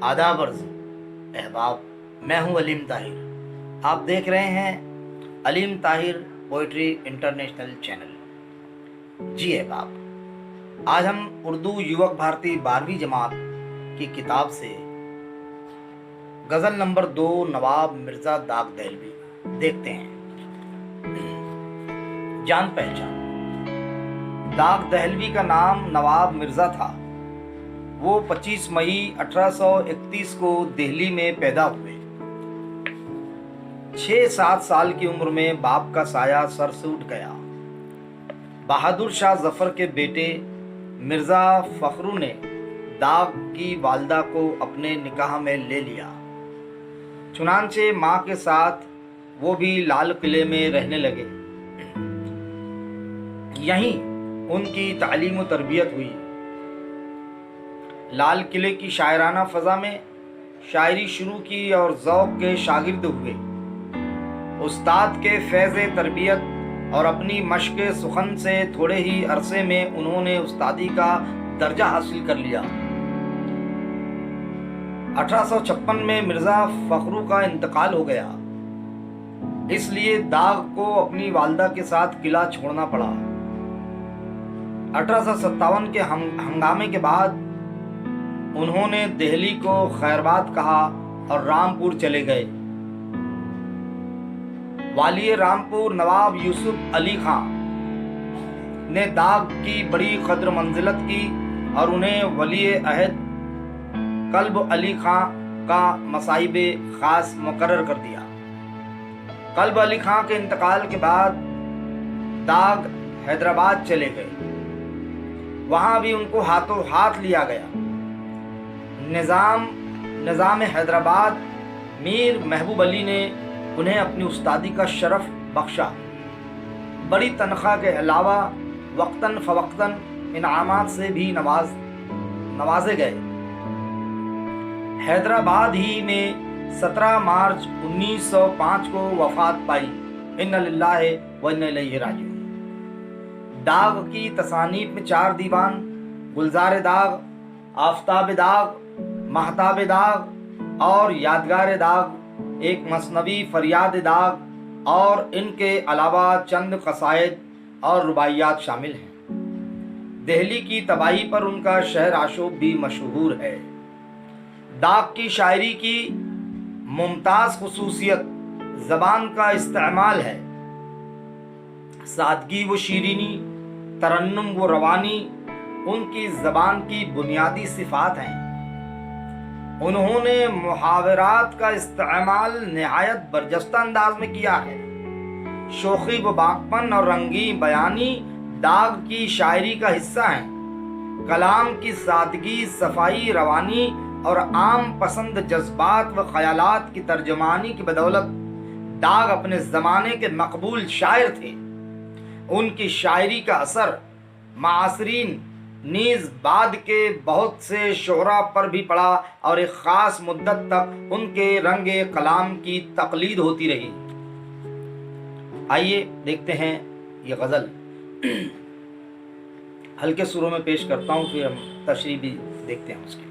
आदाब अर्ज़ अहबाब, मैं हूँ अलीम ताहिर। आप देख रहे हैं Aleem Tahir poetry international channel. जी अहबाब, आज हम उर्दू युवक भारती 12वीं जमात की किताब से गज़ल नंबर 2 नवाब मिर्ज़ा दाग दहलवी देखते हैं। जान पहचान। दाग दहलवी का नाम नवाब मिर्ज़ा था। वो 25 मई 1831 को दिल्ली में पैदा हुए। 6-7 साल की उम्र में बाप का साया सर से उठ गया। बहादुर शाह जफर के बेटे मिर्ज़ा फखरू ने दाग की वालदा को अपने निकाह में ले लिया। चुनांचे माँ के साथ वो भी लाल किले में रहने लगे। यहीं उनकी तालीम व तरबियत हुई। लाल किले की शायराना फ़ज़ा में शायरी शुरू की और ज़ौक़ के शागिर्द हुए। उस्ताद के फैज़ तरबियत और अपनी मश्क़ सुखन से थोड़े ही अरसे में उन्होंने उस्तादी का दर्जा हासिल कर लिया। 1856 में मिर्ज़ा फ़खरू का इंतकाल हो गया, इसलिए दाग को अपनी वालदा के साथ किला छोड़ना पड़ा। 1857 के हंगामे के बाद उन्होंने दिल्ली को खैरबाद कहा और रामपुर चले गए। वाली रामपुर नवाब यूसुफ अली खां ने दाग की बड़ी कद्र मंजिलत की और उन्हें वली अहद कल्ब अली खां का मसाइब खास मुकर्रर कर दिया। कल्ब अली खां के इंतकाल के बाद दाग हैदराबाद चले गए। वहां भी उनको हाथों हाथ लिया गया। निज़ाम हैदराबाद मीर महबूब अली ने उन्हें अपनी उस्तादी का शरफ बख्शा। बड़ी तनख्वाह के अलावा वक्तन फ़वक्तन इनामात से भी नवाजे गए। हैदराबाद ही में 17 मार्च 1905 को वफ़ात पाई। इन्ना लिल्लाहि व इन्ना इलैहि राजिऊन। दाग की तसानीफ में 4 दीवान, गुलजार दाग, आफताब दाग, महताब दाग और यादगार दाग, एक मसनवी फरियाद दाग और इनके अलावा चंद कसायद और रुबाइयात शामिल हैं। दिल्ली की तबाही पर उनका शहर आशोब भी मशहूर है। दाग की शायरी की मुमताज़ खुसूसियत ज़बान का इस्तेमाल है। सादगी व शीरीनी, तरन्नुम व रवानी उनकी ज़बान की बुनियादी सिफ़ात हैं। उन्होंने मुहावरात का इस्तेमाल नहायत बरजस्ता अंदाज में किया है। शोखी व बाकपन और रंगीन बयानी दाग की शायरी का हिस्सा है। कलाम की सादगी, सफाई, रवानी और आम पसंद जज्बात व ख्यालात की तर्जमानी की बदौलत दाग अपने ज़माने के मकबूल शायर थे। उनकी शायरी का असर मासरीन नीज़ बाद के बहुत से शोरा पर भी पड़ा और एक ख़ास मुद्दत तक उनके रंगे कलाम की तकलीद होती रही। आइए देखते हैं ये गज़ल। हल्के सुरों में पेश करता हूँ, फिर हम तशरीह भी देखते हैं उसकी।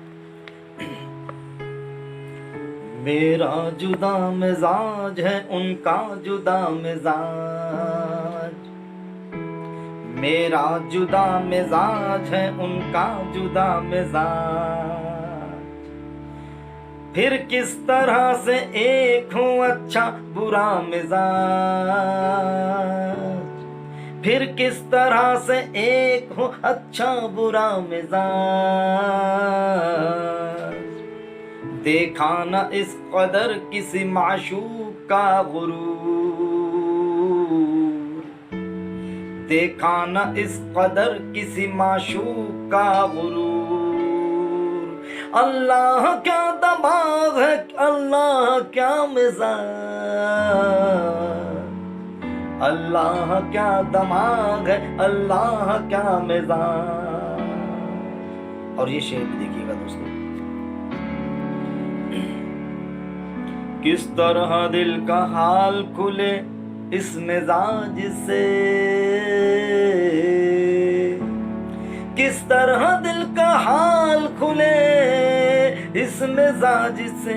मेरा जुदा मिजाज है, उनका जुदा मिजाज। मेरा जुदा मिजाज है, उनका जुदा मिजाज। फिर किस तरह से एक हूँ अच्छा बुरा मिजाज। फिर किस तरह से एक हूँ अच्छा बुरा मिजाज। देखा न इस कदर किसी माशूक का गुरूर। देखा न इस कदर किसी माशूक का गुरूर। अल्लाह क्या दमाग है, अल्लाह क्या मिजाज। अल्लाह क्या दमाग है, अल्लाह क्या मिजाज। और ये शेर भी देखिएगा दोस्तों। किस तरह दिल का हाल खुले इस मिजाज से। किस तरह दिल का हाल खुले इस मिजाज से,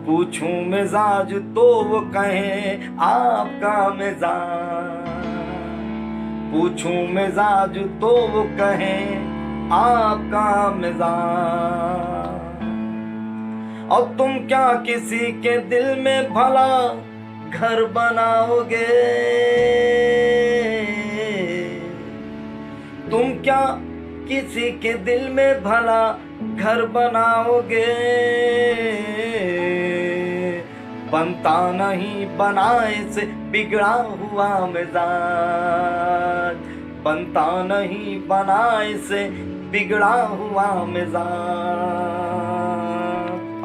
पूछूं मिजाज तो वो कहें आपका मिजाज, पूछूं मिजाज तो वो कहें आपका मिजाज। और तुम क्या किसी के दिल में भला घर बनाओगे, तुम क्या किसी के दिल में भला घर बनाओगे, बनता नहीं बनाए से बिगड़ा हुआ मिजाज, बनता नहीं बनाए से बिगड़ा हुआ मिजाज।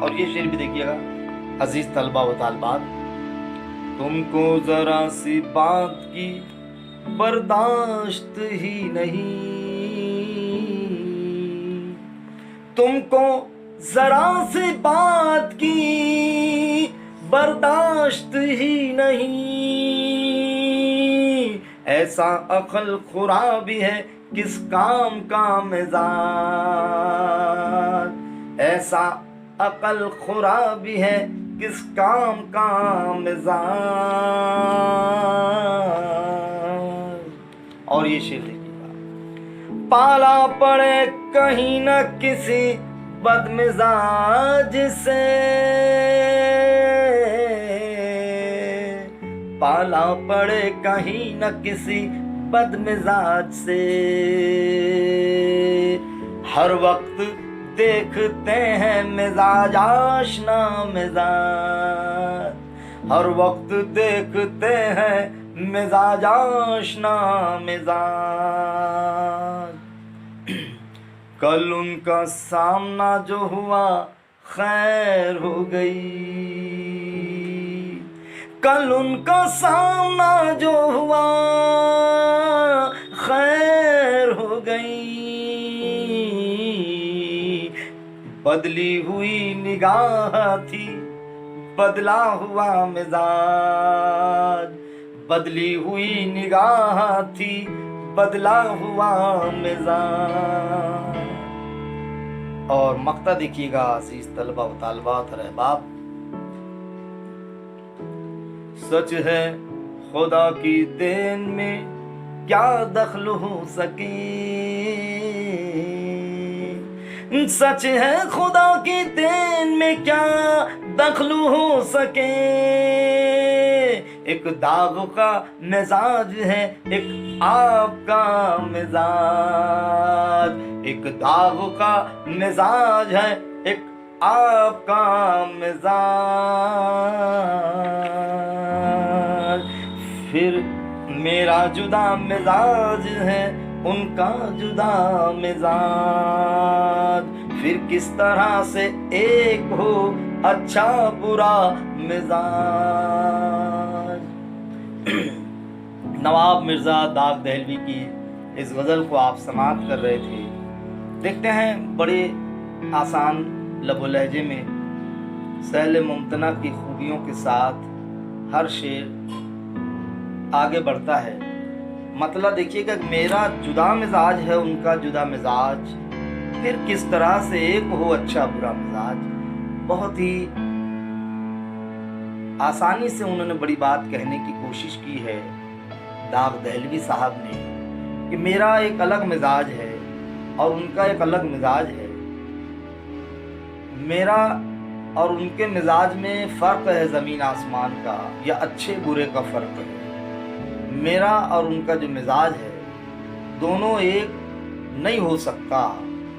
और ये शेर भी देखिएगा, अजीज तलबा व तालिबात, तुमको जरा सी बात की बर्दाश्त ही नहीं, तुमको जरा सी बात की बर्दाश्त ही नहीं, ऐसा अक्ल खुरा भी है किस काम का मिजाज, ऐसा अक्ल खुरा भी है किस काम का मिजाज। और ये शेर देखिएगा, पाला पड़े कहीं न किसी बदमिजाज से, पाला पड़े कहीं न किसी बदमिजाज से, हर वक्त देखते हैं मिजाज आशना मिजाज, हर वक्त देखते हैं मिजाज आशना मिजाज। कल उनका सामना जो हुआ खैर हो गई, कल उनका सामना जो हुआ खैर हो गई, बदली हुई निगाह थी बदला हुआ मिजाज, बदली हुई निगाह थी बदला हुआ मिजाज। और मक्ता देखिएगा अजीज तलबा व तालिबात और अहबाब, सच है खुदा की देन में क्या दखल हो सके, सच है खुदा की देन में क्या दखल हो सके, एक दाग का मिजाज है एक आपका मिजाज, एक दाग का मिजाज है एक आपका मिजाज। फिर मेरा जुदा मिजाज है उनका जुदा मिजाज, फिर किस तरह से एक हो अच्छा बुरा मिजाज। नवाब मिर्ज़ा दाग दहलवी की इस गज़ल को आप समाप्त कर रहे थे। देखते हैं बड़े आसान लबो लहजे में सहल मुमतना की खूबियों के साथ हर शेर आगे बढ़ता है। मतलब देखिएगा, मेरा जुदा मिजाज है उनका जुदा मिजाज, फिर किस तरह से एक हो अच्छा बुरा मिजाज। बहुत ही आसानी से उन्होंने बड़ी बात कहने की कोशिश की है दाग दहलवी साहब ने कि मेरा एक अलग मिजाज है और उनका एक अलग मिजाज है, मेरा और उनके मिजाज में फ़र्क है ज़मीन आसमान का, या अच्छे बुरे का फ़र्क है। मेरा और उनका जो मिजाज है दोनों एक नहीं हो सकता,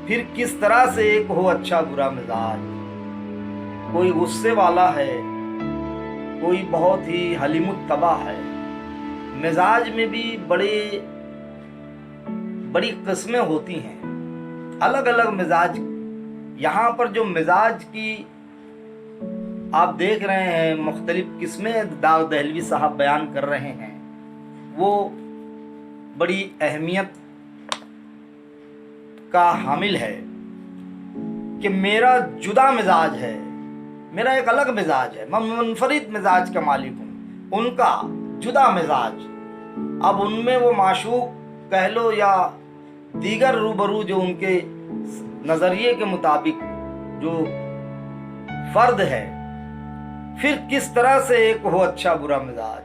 फिर किस तरह से एक हो अच्छा बुरा मिजाज। कोई गुस्से वाला है, कोई बहुत ही हलीमुत्तबा है। मिजाज में भी बड़ी किस्में होती हैं, अलग अलग मिजाज। यहाँ पर जो मिजाज की आप देख रहे हैं मुख्तलिफ किस्में दाग दहलवी साहब बयान कर रहे हैं, वो बड़ी अहमियत का हामिल है कि मेरा जुदा मिजाज है, मेरा एक अलग मिजाज है, मैं मुनफरिद मिजाज का मालिक हूँ, उनका जुदा मिजाज। अब उनमें वो माशूक कह लो या दीगर रूबरू जो उनके नजरिए के मुताबिक जो फर्द है, फिर किस तरह से एक हो अच्छा बुरा मिजाज।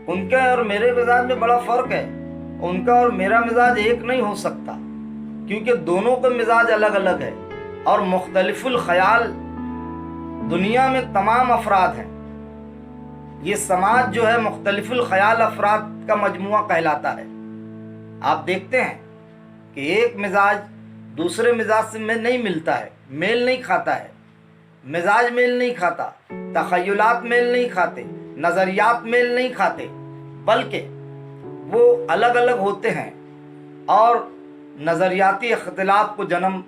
उनके और मेरे मिजाज में बड़ा फर्क है। उनका और मेरा मिजाज एक नहीं हो सकता, क्योंकि दोनों का मिजाज अलग अलग है और मुख्तलिफुल ख्याल दुनिया में तमाम अफराद हैं। ये समाज जो है मुख्तलिफुल ख्याल अफराद का मजमुआ कहलाता है। आप देखते हैं कि एक मिजाज दूसरे मिजाज से में नहीं मिलता है, मेल नहीं खाता है। मिजाज मेल नहीं खाता, तखय्युलात मेल नहीं खाते, नज़रियात मेल नहीं खाते, बल्कि वो अलग अलग होते हैं और नज़रियाती इख्तिलाफ को जन्म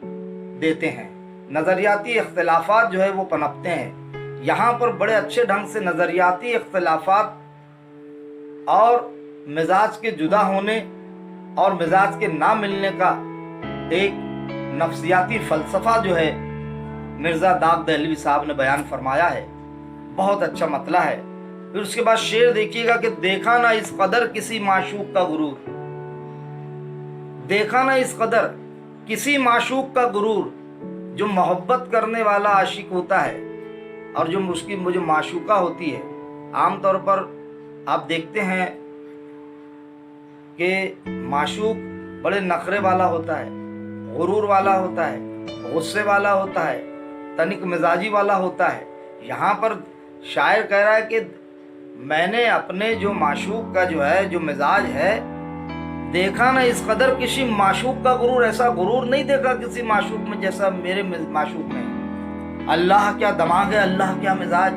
देते हैं। नज़रियाती इख्तिलाफात जो है वो पनपते हैं। यहाँ पर बड़े अच्छे ढंग से नज़रियाती इख्तिलाफात और मिजाज के जुदा होने और मिजाज के ना मिलने का एक नफ्सियाती फ़लसफ़ा जो है मिर्ज़ा दाग दहलवी साहब ने बयान फरमाया है। बहुत अच्छा मतला है। फिर उसके बाद शेर देखिएगा कि देखा ना इस कदर किसी माशूक का गुरूर, देखा ना इस कदर किसी माशूक का गुरूर। जो मोहब्बत करने वाला आशिक होता है और जो उसकी जो माशूका होती है, आमतौर पर आप देखते हैं कि माशूक बड़े नखरे वाला होता है, गुरूर वाला होता है, गुस्से वाला होता है, तनिक मिजाजी वाला होता है। यहाँ पर शायर कह रहा है कि मैंने अपने जो माशूक का जो है जो मिजाज है, देखा ना इस कदर किसी माशूक का गुरूर। ऐसा गुरूर नहीं देखा किसी माशूक में जैसा मेरे माशूक में। अल्लाह क्या दिमाग है, अल्लाह क्या मिजाज।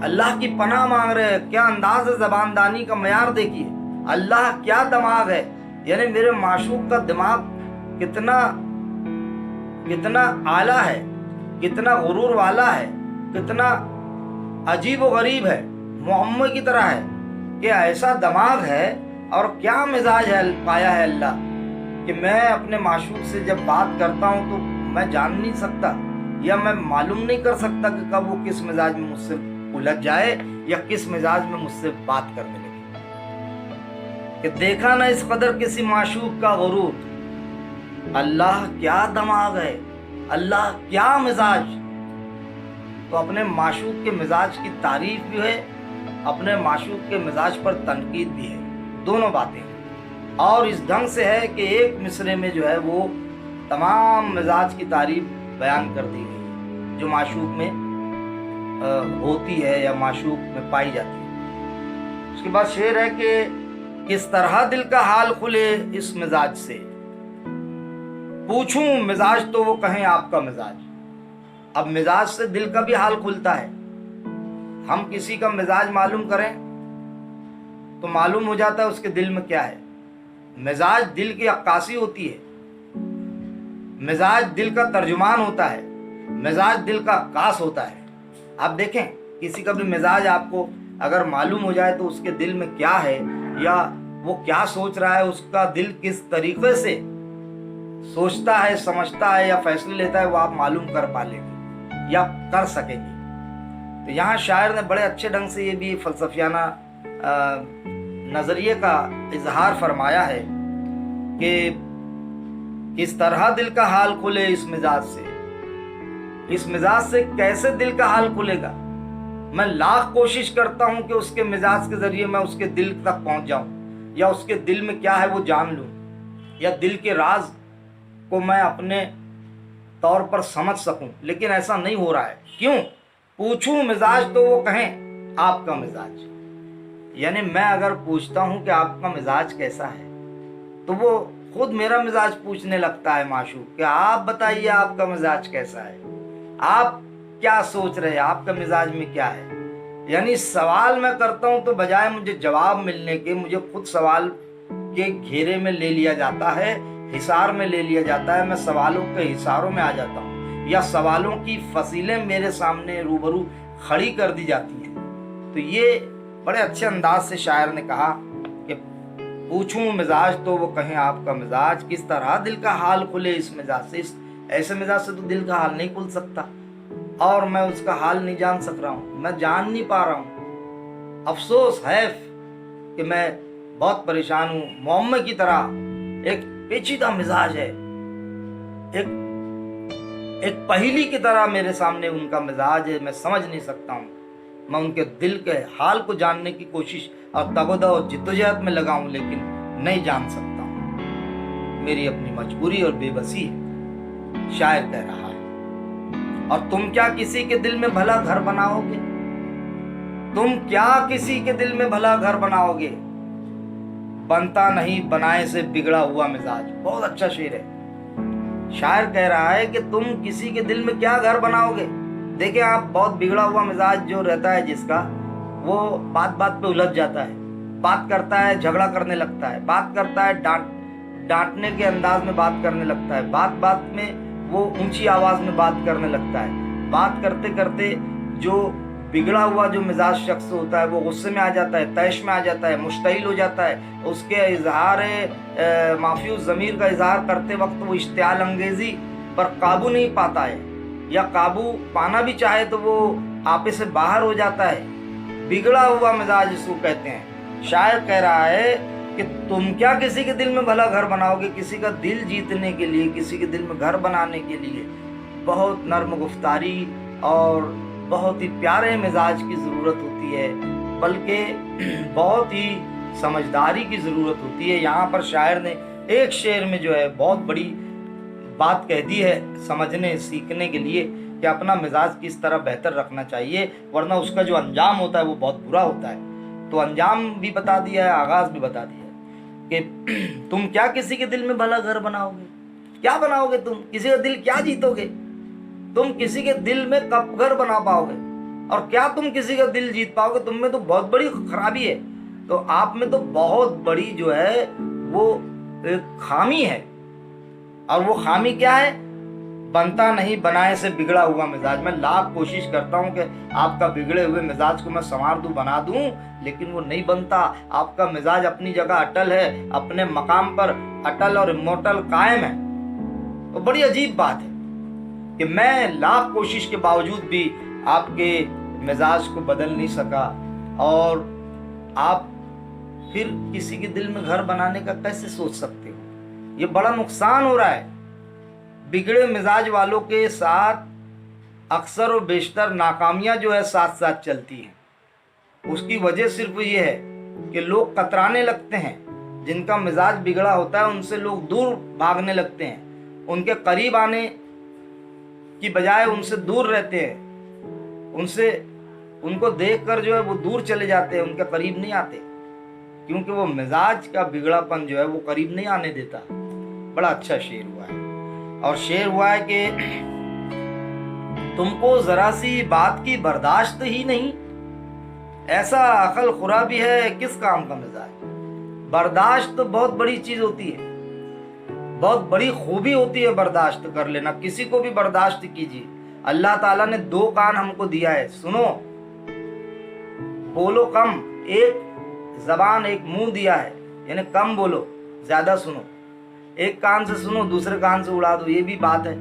अल्लाह की पनाह मांग रहे हैं। क्या अंदाज है ज़बानदानी का, मयार देखिए। अल्लाह क्या दिमाग है, यानी मेरे माशूक का दिमाग कितना आला है, कितना गुरूर वाला है, कितना अजीब व गरीब है, मोहम्मद की तरह है कि ऐसा दिमाग है और क्या मिजाज है पाया है अल्लाह कि मैं अपने माशूक से जब बात करता हूँ तो मैं जान नहीं सकता या मैं मालूम नहीं कर सकता कि कब वो किस मिजाज में मुझसे उलझ जाए या किस मिजाज में मुझसे बात करने लगे। कि देखा ना इस कदर किसी माशूक का गुरूर। अल्लाह क्या दिमाग है, अल्लाह क्या मिजाज। तो अपने माशूक के मिजाज की तारीफ भी है, अपने माशूक के मिजाज पर तनकीद भी है, दोनों बातें हैं। और इस ढंग से है कि एक मिसरे में जो है वो तमाम मिजाज की तारीफ बयान कर दी गई जो माशूक में होती है या माशूक में पाई जाती है। उसके बाद शेर है कि किस तरह दिल का हाल खुले इस मिजाज से, पूछूं मिजाज तो वो कहें आपका मिजाज। अब मिजाज से दिल का भी हाल खुलता है। हम किसी का मिजाज मालूम करें तो मालूम हो जाता है उसके दिल में क्या है। मिजाज दिल की अक्कासी होती है, मिजाज दिल का तर्जुमान होता है, मिजाज दिल का अक्कास होता है। आप देखें किसी का भी मिजाज आपको अगर मालूम हो जाए तो उसके दिल में क्या है या वो क्या सोच रहा है, उसका दिल किस तरीके से सोचता है, समझता है या फैसले लेता है, वो आप मालूम कर पा लेंगे या कर सकेंगे। तो यहाँ शायर ने बड़े अच्छे ढंग से ये भी फलसफियाना नज़रिए का इजहार फरमाया है कि किस तरह दिल का हाल खुले इस मिजाज से। इस मिजाज से कैसे दिल का हाल खुलेगा? मैं लाख कोशिश करता हूँ कि उसके मिजाज के ज़रिए मैं उसके दिल तक पहुँच जाऊँ या उसके दिल में क्या है वो जान लूँ या दिल के राज को मैं अपने तौर पर समझ सकूं, लेकिन ऐसा नहीं हो रहा है। क्यों? पूछूं मिजाज तो वो कहें आपका मिजाज। यानी मैं अगर पूछता हूं कि आपका मिजाज कैसा है तो वो खुद मेरा मिजाज पूछने लगता है माशूक कि आप बताइए आपका मिजाज कैसा है, आप क्या सोच रहे हैं, आपका मिजाज में क्या है। यानी सवाल मैं करता हूं तो बजाय मुझे जवाब मिलने के मुझे खुद सवाल के घेरे में ले लिया जाता है, हिसार में ले लिया जाता है। मैं सवालों के हिसारों में आ जाता हूँ या सवालों की फसीलें मेरे सामने रूबरू खड़ी कर दी जाती हैं। तो ये बड़े अच्छे अंदाज से शायर ने कहा कि पूछूं मिजाज तो वो कहें आपका मिजाज, किस तरह दिल का हाल खुले इस मिजाज से। इस ऐसे मिजाज से तो दिल का हाल नहीं खुल सकता और मैं उसका हाल नहीं जान सक रहा हूँ, मैं जान नहीं पा रहा हूँ। अफसोस है कि मैं बहुत परेशान हूँ। मोहम्मद की तरह एक पेचीदा मिजाज है, एक पहेली की तरह मेरे सामने उनका मिजाज है। मैं समझ नहीं सकता हूँ। मैं उनके दिल के हाल को जानने की कोशिश और तगोदा और जिद्दोजहद में लगा हूँ, लेकिन नहीं जान सकता हूँ। मेरी अपनी मजबूरी और बेबसी है। शायर कह रहा है, और तुम क्या किसी के दिल में भला घर बनाओगे? तुम क्या किसी के दिल में भला घर बनाओगे? बनता नहीं बनाए से बिगड़ा हुआ मिजाज। बहुत अच्छा शेर है। शायर कह रहा है कि तुम किसी के दिल में क्या घर बनाओगे। देखिए आप, बहुत बिगड़ा हुआ मिजाज जो रहता है जिसका, वो बात बात पे उलझ जाता है, बात करता है झगड़ा करने लगता है, बात करता है डांटने के अंदाज में बात करने लगता है, बात बात में वो ऊंची आवाज में बात करने लगता है। बात करते करते जो बिगड़ा हुआ जो मिजाज शख्स होता है वो गुस्से में आ जाता है, तैश में आ जाता है, मुश्तइल हो जाता है। उसके इजहार माफी ज़मीर का इजहार करते वक्त वो इश्तियाल अंगेजी पर काबू नहीं पाता है, या काबू पाना भी चाहे तो वो आपे से बाहर हो जाता है। बिगड़ा हुआ मिजाज इसको कहते हैं। शायर कह रहा है कि तुम क्या किसी के दिल में भला घर बनाओगे। किसी का दिल जीतने के लिए, किसी के दिल में घर बनाने के लिए बहुत नर्म गुफ्तारी और बहुत ही प्यारे मिजाज की ज़रूरत होती है, बल्कि बहुत ही समझदारी की ज़रूरत होती है। यहाँ पर शायर ने एक शेर में जो है बहुत बड़ी बात कह दी है समझने सीखने के लिए कि अपना मिजाज किस तरह बेहतर रखना चाहिए, वरना उसका जो अंजाम होता है वो बहुत बुरा होता है। तो अंजाम भी बता दिया है, आगाज़ भी बता दिया है कि तुम क्या किसी के दिल में भला घर बनाओगे। क्या बनाओगे तुम? किसी का दिल क्या जीतोगे? तुम किसी के दिल में कब घर बना पाओगे, और क्या तुम किसी का दिल जीत पाओगे? तुम में तो बहुत बड़ी खराबी है, तो आप में तो बहुत बड़ी जो है वो एक खामी है। और वो खामी क्या है? बनता नहीं बनाए से बिगड़ा हुआ मिजाज। मैं लाख कोशिश करता हूं कि आपका बिगड़े हुए मिजाज को मैं संवार दूं, बना दूं, लेकिन वो नहीं बनता। आपका मिजाज अपनी जगह अटल है, अपने मकाम पर अटल और इमोर्टल कायम है। तो बड़ी अजीब बात है कि मैं लाख कोशिश के बावजूद भी आपके मिजाज को बदल नहीं सका, और आप फिर किसी के दिल में घर बनाने का कैसे सोच सकते हो? ये बड़ा नुकसान हो रहा है। बिगड़े मिजाज वालों के साथ अक्सर और बेशतर नाकामियां जो है साथ साथ चलती हैं। उसकी वजह सिर्फ ये है कि लोग कतराने लगते हैं। जिनका मिजाज बिगड़ा होता है उनसे लोग दूर भागने लगते हैं, उनके करीब आने की बजाय उनसे दूर रहते हैं। उनको देखकर जो है वो दूर चले जाते हैं, उनके करीब नहीं आते, क्योंकि वो मिजाज का बिगड़ापन जो है वो करीब नहीं आने देता। बड़ा अच्छा शेर हुआ है, और शेर हुआ है कि तुमको जरा सी बात की बर्दाश्त ही नहीं, ऐसा अकल खुरा भी है किस काम का मिजाज। बर्दाश्त तो बहुत बड़ी चीज होती है, बहुत बड़ी खूबी होती है बर्दाश्त कर लेना। किसी को भी बर्दाश्त कीजिए। अल्लाह ताला ने 2 कान हमको दिया है, सुनो, बोलो कम, एक जबान एक मुंह दिया है, यानी कम बोलो ज्यादा सुनो। एक कान से सुनो, दूसरे कान से उड़ा दो, ये भी बात है।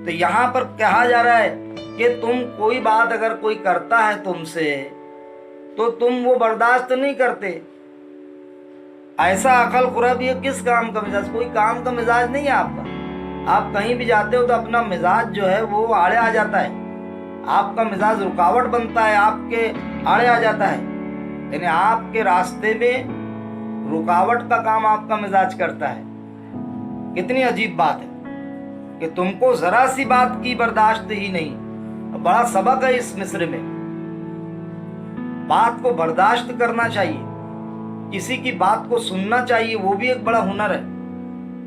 तो यहाँ पर कहा जा रहा है कि तुम कोई बात अगर कोई करता है तुमसे तो तुम वो बर्दाश्त नहीं करते। ऐसा अकल खुरा भी है किस काम का मिजाज। कोई काम का मिजाज नहीं है आपका। आप कहीं भी जाते हो तो अपना मिजाज जो है वो आड़े आ जाता है, आपका मिजाज रुकावट बनता है, आपके आड़े आ जाता है, यानी आपके रास्ते में रुकावट का काम आपका मिजाज करता है। कितनी अजीब बात है कि तुमको जरा सी बात की बर्दाश्त ही नहीं। बड़ा सबक है इस मिस्र में। बात को बर्दाश्त करना चाहिए, किसी की बात को सुनना चाहिए, वो भी एक बड़ा हुनर है।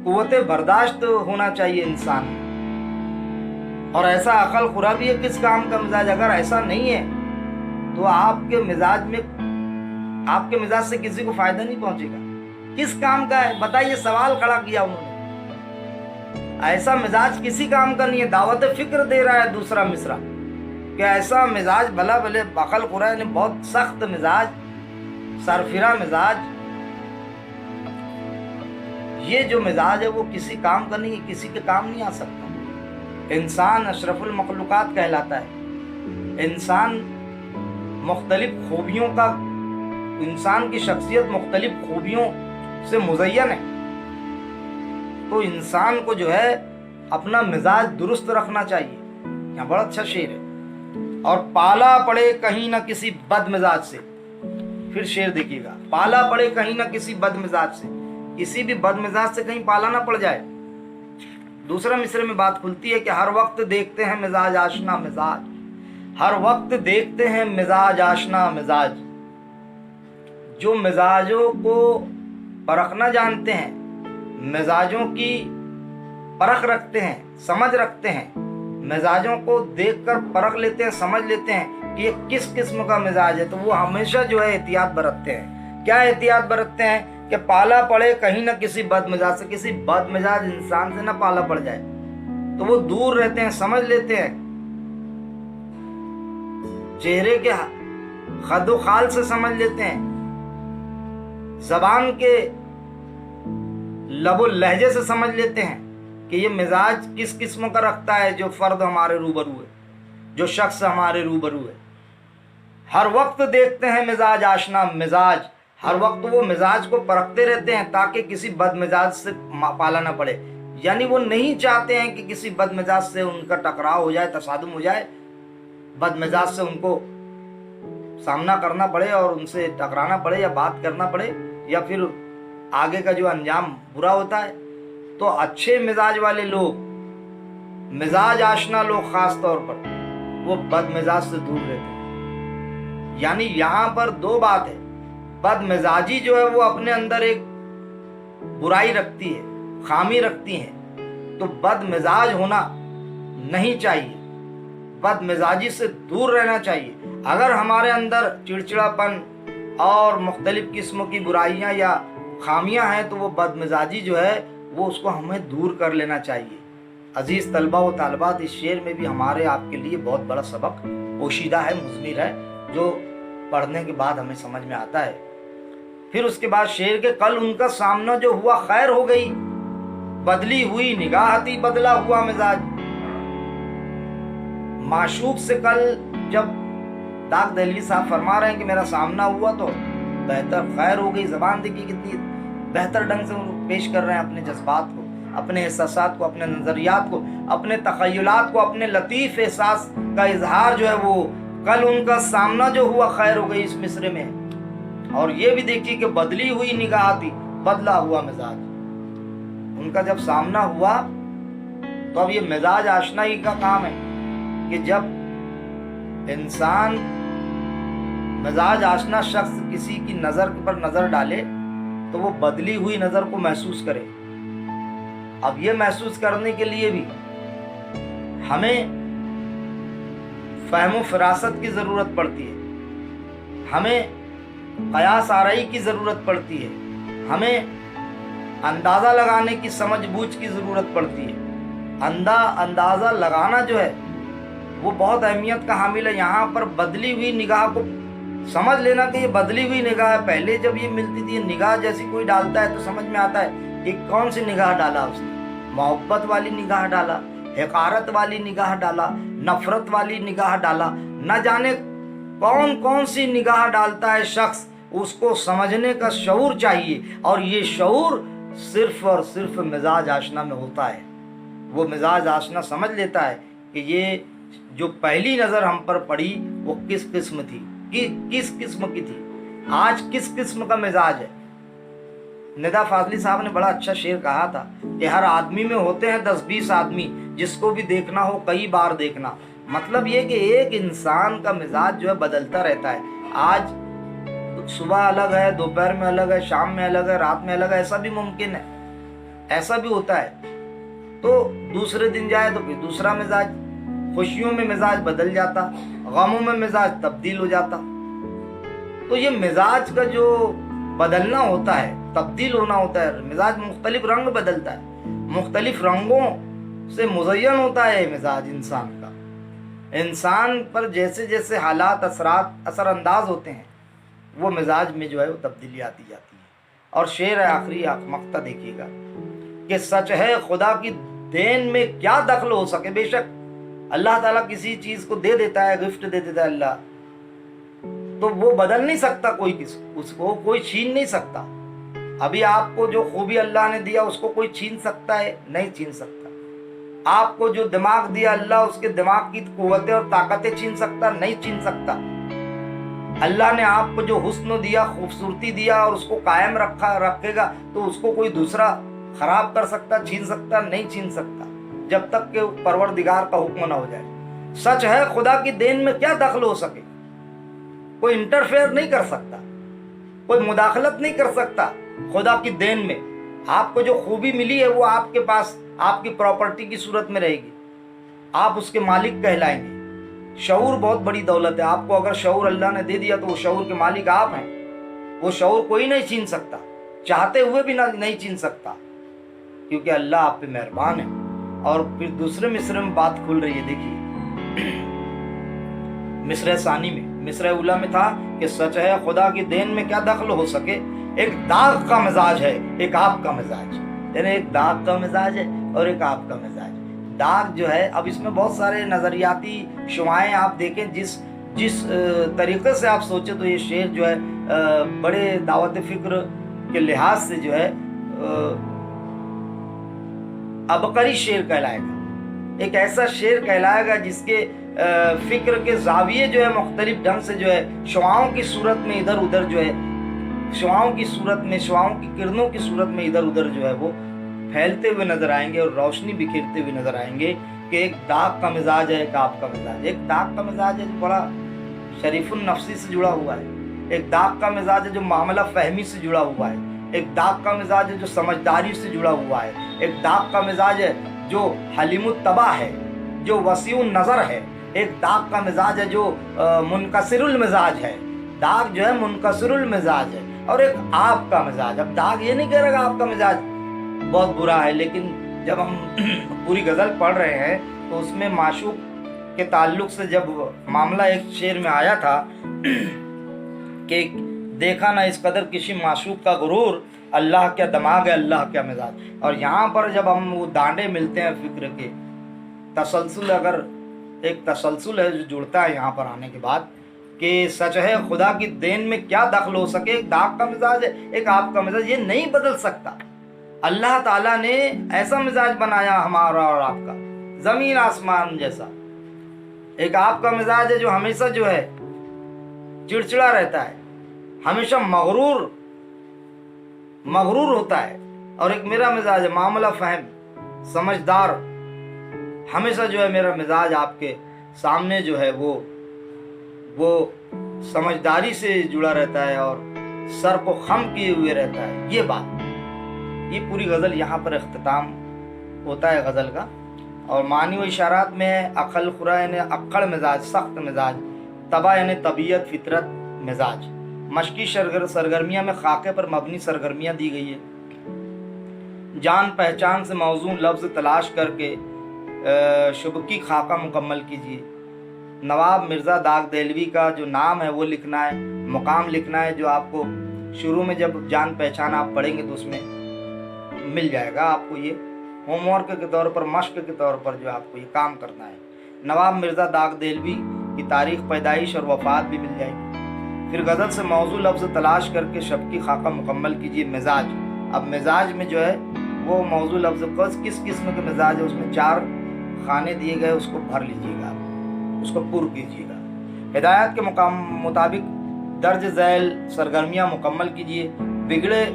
कुव्वते बर्दाश्त होना चाहिए इंसान। और ऐसा अकल खुरा भी है किस काम का मिजाज। अगर ऐसा नहीं है तो आपके मिजाज से किसी को फायदा नहीं पहुंचेगा। किस काम का है बताइए? सवाल खड़ा किया उन्होंने। ऐसा मिजाज किसी काम का नहीं है। दावत फिक्र दे रहा है दूसरा मिसरा कि ऐसा मिजाज भला भले अकल खुरा है, बहुत सख्त मिजाज, सरफिरा मिजाज, ये जो मिजाज है वो किसी काम का नहीं है, किसी के काम नहीं आ सकता। इंसान अशरफुल मखलूकात कहलाता है। इंसान मुख्तलिफ खूबियों का, इंसान की शख्सियत मुख्तलिफ खूबियों से मुज़य्यन है। तो इंसान को जो है अपना मिजाज दुरुस्त रखना चाहिए। यहाँ बड़ा अच्छा शेर है। और पाला पड़े कहीं ना किसी बद मिजाज से, फिर शेर देखिएगा, पाला पड़े कहीं ना किसी बद मिजाज से, किसी भी बद मिजाज से कहीं पाला ना पड़ जाए। दूसरा मिसरे में बात खुलती है कि हर वक्त देखते हैं मिजाज आशना मिजाज, हर वक्त देखते हैं मिजाज आशना मिजाज। जो मिजाजों को परखना जानते हैं, मिजाजों की परख रखते हैं, समझ रखते हैं, मिजाजों को देखकर परख लेते हैं, समझ लेते हैं कि ये किस किस्म का मिजाज है, तो वो हमेशा जो है एहतियात बरतते हैं। क्या एहतियात बरतते हैं कि पाला पड़े कहीं ना किसी बद मिजाज से, किसी बद मिजाज इंसान से ना पाला पड़ जाए, तो वो दूर रहते हैं, समझ लेते हैं। चेहरे के खदो खाल से समझ लेते हैं, जबान के लबो लहजे से समझ लेते हैं कि ये मिजाज किस किस्म का रखता है जो फर्द हमारे रूबरू है, जो शख्स हमारे रूबरू है। हर वक्त देखते हैं मिजाज आशना मिजाज, हर वक्त वो मिजाज को परखते रहते हैं ताकि किसी बद मिजाज से पाला ना पड़े। यानी वो नहीं चाहते हैं कि किसी बद मिजाज से उनका टकराव हो जाए, तसादुम हो जाए, बद मिजाज से उनको सामना करना पड़े और उनसे टकराना पड़े या बात करना पड़े, या फिर आगे का जो अंजाम बुरा होता है। तो अच्छे मिजाज वाले लोग, मिजाज आशना लोग खास तौर पर, वो बद मिजाज से दूर रहते हैं। यानी यहाँ पर दो बात है, बद मिजाजी जो है वो अपने अंदर एक बुराई रखती है, खामी रखती है, तो बद मिजाज होना नहीं चाहिए, बद मिजाजी से दूर रहना चाहिए। अगर हमारे अंदर चिड़चिड़ापन और मुख्तलिफ किस्मों की बुराइयां या खामियां हैं तो वो बद मिजाजी जो है वो उसको हमें दूर कर लेना चाहिए। अजीज तलबा व तालिबात, इस शेर में भी हमारे आपके लिए बहुत बड़ा सबक पोशीदा है, मुज़मिर है, जो पढ़ने के बाद हमें समझ में आता है। फिर उसके बाद शेर के कल उनका सामना जो हुआ खैर हो गई, बदली हुई निगाह थी बदला हुआ मिजाज। माशूक से कल जब दाग दहलवी साहब फरमा रहे हैं कि मेरा सामना हुआ तो बेहतर खैर हो गई, जबान देखिए कितनी बेहतर ढंग से वो पेश कर रहे हैं अपने जज्बात को, अपने एहसासात को, अपने नजरियात को, अपने तखयलात को, अपने लतीफ़ एहसास का इजहार जो है वो कल उनका सामना जो हुआ खैर हो गई इस मिसरे में। और ये भी देखिए कि बदली हुई निगाह थी बदला हुआ मिजाज। उनका जब सामना हुआ तो अब ये मिजाज आशना ही का काम है कि जब इंसान मिजाज आशना शख्स किसी की नजर पर नजर डाले तो वो बदली हुई नजर को महसूस करे। अब ये महसूस करने के लिए भी हमें फहम फिरासत की जरूरत पड़ती है, हमें कयास आराई की जरूरत पड़ती है, हमें अंदाजा लगाने की समझ बूझ की जरूरत पड़ती है। अंदाजा लगाना जो है वो बहुत अहमियत का हामिल है। यहाँ पर बदली हुई निगाह को समझ लेना कि ये बदली हुई निगाह है। पहले जब ये मिलती थी, निगाह जैसी कोई डालता है तो समझ में आता है कि कौन सी निगाह डाला उसने, मोहब्बत वाली निगाह डाला, हकारत वाली निगाह डाला, नफरत वाली निगाह डाला, न जाने कौन कौन सी निगाह डालता है शख्स। उसको समझने का शऊर चाहिए, और ये शऊर सिर्फ और सिर्फ मिजाज आशना में होता है। वो मिजाज आशना समझ लेता है कि ये जो पहली नज़र हम पर पड़ी वो किस किस्म थी, किस किस्म की थी, आज किस किस्म का मिजाज है। निदा फाजली साहब ने बड़ा अच्छा शेर कहा था कि हर आदमी में होते हैं 10-20 आदमी, जिसको भी देखना हो कई बार देखना। मतलब ये कि एक इंसान का मिजाज जो है बदलता रहता है। आज सुबह अलग है, दोपहर में अलग है, शाम में अलग है, रात में अलग है, ऐसा भी मुमकिन है, ऐसा भी होता है। तो दूसरे दिन जाए तो फिर दूसरा मिजाज, खुशियों में मिजाज बदल जाता, गमों में मिजाज तब्दील हो जाता। तो ये मिजाज का जो बदलना होता है, तब्दील होना होता है, मिजाज मुख्तलिफ रंग बदलता है, मुख्तलिफ रंगों से मुज़य्यन होता है मिजाज इंसान का। इंसान पर जैसे जैसे हालात असर अंदाज होते हैं वो मिजाज में जो है वो तब्दीली आती जाती है। और शेर है आखिरी मक्ता देखिएगा कि सच है खुदा की देन में क्या दखल हो सके। बेशक अल्लाह ताला किसी चीज को दे देता है, गिफ्ट दे देता है अल्लाह, तो वो बदल नहीं सकता कोई, उसको कोई छीन नहीं सकता। ابھی آپ کو جو خوبی اللہ نے دیا اس کو کوئی چھین سکتا ہے؟ نہیں چھین سکتا۔ آپ کو جو دماغ دیا اللہ، اس کے دماغ کی قوتیں اور طاقتیں چھین سکتا؟ نہیں چھین سکتا۔ اللہ نے آپ کو جو حسن دیا، خوبصورتی دیا اور اس کو قائم رکھے گا تو اس کو کوئی دوسرا خراب کر سکتا، چھین سکتا؟ نہیں چھین سکتا، جب تک کہ پروردگار کا حکم نہ ہو جائے۔ سچ ہے خدا کی دین میں کیا دخل ہو سکے؟ کوئی انٹرفیئر نہیں کر سکتا، کوئی مداخلت نہیں کر سکتا خدا کی دین میں۔ آپ کو جو خوبی ملی ہے وہ آپ کے پاس آپ کی پراپرٹی کی صورت میں رہے گی، آپ اس کے مالک کہلائیں گے۔ شعور بہت بڑی دولت ہے، آپ کو اگر شعور اللہ نے دے دیا تو وہ شعور کے مالک آپ ہیں۔ وہ شعور کوئی نہیں چھین سکتا، چاہتے ہوئے بھی نہیں چھین سکتا، کیونکہ اللہ آپ پہ مہربان ہے۔ اور پھر دوسرے مصرع میں بات کھل رہی ہے، دیکھیے مصرع ثانی میں، مصرع اولا میں تھا کہ سچ ہے خدا کی دین میں کیا دخل ہو سکے، ایک داغ کا مزاج ہے، ایک آپ کا مزاج، یعنی ایک داغ کا مزاج ہے اور ایک آپ کا مزاج۔ داغ جو ہے، اب اس میں بہت سارے نظریاتی شعائیں آپ دیکھیں، جس طریقے سے آپ سوچیں تو یہ شعر جو ہے بڑے دعوت فکر کے لحاظ سے جو ہے عبقری شعر کہلائے گا، ایک ایسا شعر کہلائے گا جس کے فکر کے زاویے جو ہے مختلف ڈھنگ سے جو ہے شعاؤں کی صورت میں ادھر ادھر جو ہے، شعاؤں کی صورت میں، شعاؤں کی کرنوں کی صورت میں ادھر ادھر جو ہے وہ پھیلتے ہوئے نظر آئیں گے اور روشنی بکھیرتے ہوئے نظر آئیں گے کہ ایک داغ کا مزاج ہے، ایک آپ کا مزاج ہے۔ ایک داغ کا مزاج ہے جو بڑا شریف النفسی سے جڑا ہوا ہے، ایک داغ کا مزاج ہے جو معاملہ فہمی سے جڑا ہوا ہے، ایک داغ کا مزاج ہے جو سمجھداری سے جڑا ہوا ہے، ایک داغ کا مزاج ہے جو حلیم الطبع ہے، جو وسیع النظر ہے، ایک داغ کا مزاج ہے جو منکسر المزاج ہے۔ داغ جو ہے منکسر المزاج ہے، اور ایک آپ کا مزاج۔ اب داغ یہ نہیں کہہ رہا کہ آپ کا مزاج بہت برا ہے، لیکن جب ہم پوری غزل پڑھ رہے ہیں تو اس میں معشوق کے تعلق سے جب معاملہ ایک شعر میں آیا تھا کہ دیکھا نہ اس قدر کسی معشوق کا غرور، اللہ کیا دماغ ہے اللہ کیا مزاج۔ اور یہاں پر جب ہم وہ ڈانڈے ملتے ہیں فکر کے، تسلسل، اگر ایک تسلسل ہے جو جڑتا ہے یہاں پر آنے کے بعد کہ سچ ہے خدا کی دین میں کیا دخل ہو سکے، ایک داغ کا مزاج ہے ایک آپ کا مزاج، یہ نہیں بدل سکتا۔ اللہ تعالیٰ نے ایسا مزاج بنایا ہمارا اور آپ کا، زمین آسمان جیسا۔ ایک آپ کا مزاج ہے جو ہمیشہ جو ہے چڑچڑا رہتا ہے، ہمیشہ مغرور ہوتا ہے، اور ایک میرا مزاج ہے معاملہ فہم، سمجھدار۔ ہمیشہ جو ہے میرا مزاج آپ کے سامنے جو ہے وہ سمجھداری سے جڑا رہتا ہے اور سر کو خم کیے ہوئے رہتا ہے۔ یہ بات، یہ پوری غزل یہاں پر اختتام ہوتا ہے غزل کا۔ اور معنی و اشارات میں عقل خورا یعنی عقل مزاج، سخت مزاج، طبع یعنی طبیعت، فطرت، مزاج۔ مشقی سرگرمیاں میں خاکے پر مبنی سرگرمیاں دی گئی ہے۔ جان پہچان سے موزوں لفظ تلاش کر کے شبکی خاکہ مکمل کیجیے۔ نواب مرزا داغ دہلوی کا جو نام ہے وہ لکھنا ہے، مقام لکھنا ہے، جو آپ کو شروع میں جب جان پہچان آپ پڑھیں گے تو اس میں مل جائے گا آپ کو۔ یہ ہوم ورک کے طور پر، مشق کے طور پر جو آپ کو یہ کام کرنا ہے۔ نواب مرزا داغ دہلوی کی تاریخ پیدائش اور وفات بھی مل جائے گی۔ پھر غزل سے موضوع لفظ تلاش کر کے شبکی خاکہ مکمل کیجیے۔ مزاج، اب مزاج میں جو ہے وہ موضوع لفظ کس قسم کے مزاج ہے، اس میں 4 خانے دیے گئے، اس کو بھر لیجیے گا، اس کو پر کیجیے گا۔ ہدایات کے مطابق درج ذیل سرگرمیاں مکمل کیجیے۔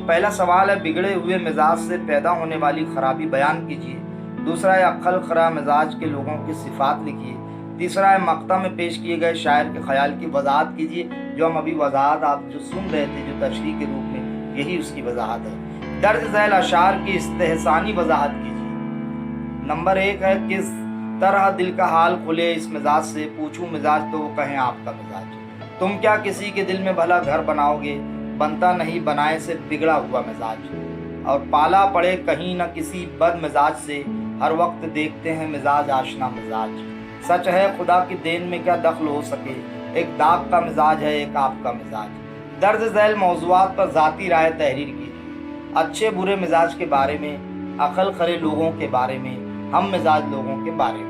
پہلا سوال ہے بگڑے ہوئے مزاج سے پیدا ہونے والی خرابی بیان کیجیے۔ دوسرا ہے عقل خرا مزاج کے لوگوں کی صفات لکھیے۔ تیسرا ہے مقطع میں پیش کیے گئے شاعر کے خیال کی وضاحت کیجیے۔ جو ہم ابھی وضاحت آپ جو سن رہے تھے، جو تشریح کے روپ میں، یہی اس کی وضاحت ہے۔ درج ذیل اشعار کی استحسانی وضاحت کیجیے۔ نمبر 1 ہے کس طرح دل کا حال کھلے اس مزاج سے، پوچھوں مزاج تو وہ کہیں آپ کا مزاج۔ تم کیا کسی کے دل میں بھلا گھر بناؤ گے، بنتا نہیں بنائے سے بگڑا ہوا مزاج۔ اور پالا پڑے کہیں نہ کسی بد مزاج سے، ہر وقت دیکھتے ہیں مزاج آشنا مزاج۔ سچ ہے خدا کی دین میں کیا دخل ہو سکے، ایک داغ کا مزاج ہے ایک آپ کا مزاج۔ درج ذیل موضوعات پر ذاتی رائے تحریر کیجیے۔ اچھے برے مزاج کے بارے میں، عقل خرے لوگوں کے بارے میں، ہم مزاج لوگوں کے بارے میں۔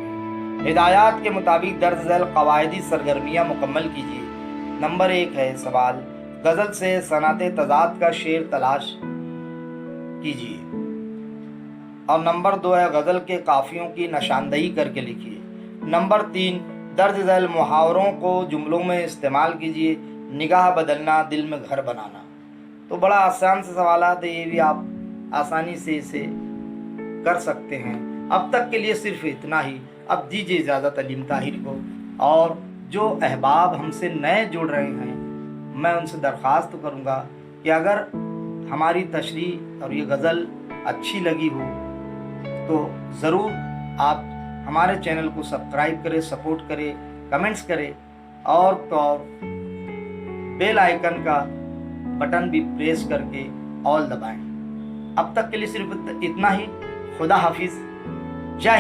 ہدایات کے مطابق درج ذیل قواعدی سرگرمیاں مکمل کیجیے۔ نمبر 1 ہے سوال، غزل سے صنعت تضاد کا شعر تلاش कीजिए। और नंबर 2 है गज़ल के काफ़ियों की निशानदही करके लिखिए। नंबर 3 दर्ज झैल मुहावरों को जुमलों में इस्तेमाल कीजिए। निगाह बदलना दिल में घर बनाना। तो बड़ा आसान से सवालात है, ये भी आप आसानी से इसे कर सकते हैं। अब तक के लिए सिर्फ इतना ही। अब दीजिए इजाज़त अलीम ताहिर को। और जो अहबाब हमसे नए जुड़ रहे हैं, मैं उनसे दरख्वास्त करूँगा कि अगर हमारी तशरीह और ये गज़ल अच्छी लगी हो तो ज़रूर आप हमारे चैनल को सब्सक्राइब करें, सपोर्ट करें, कमेंट्स करें और तो और बेल आइकन का बटन भी प्रेस करके ऑल दबाएं। अब तक के लिए सिर्फ इतना ही। खुदा हाफिज़। जय